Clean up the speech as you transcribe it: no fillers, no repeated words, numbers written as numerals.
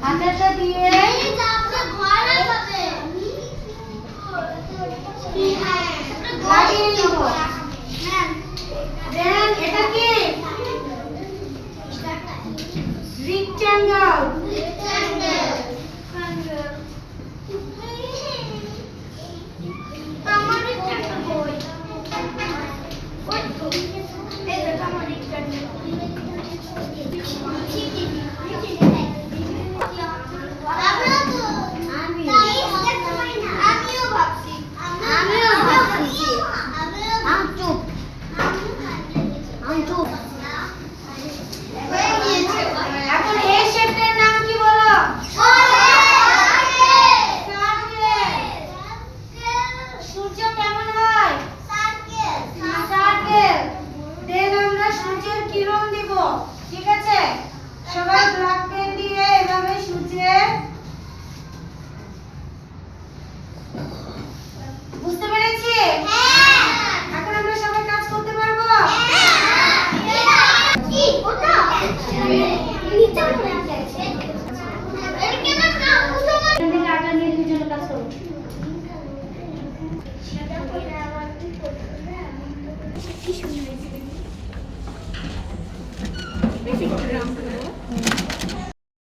হাতাটা দিয়ে লাগিয়ে নিব। দেন এটা কি রেক্ট্যাঙ্গেল। এখন এই শেপটার নাম কি বলো? সূর্য কেমন হয়? সার্কেল। দেন আমরা সূর্যের কিরণ দিব, ঠিক আছে? সবাই ব্ল্যাক পেন দিয়ে এভাবে সূর্যের, বুঝতে পেরেছি? এখন আমরা সবাই কাজ করতে পারবো? আটা নিয়ে দুজনে কাজ করবো।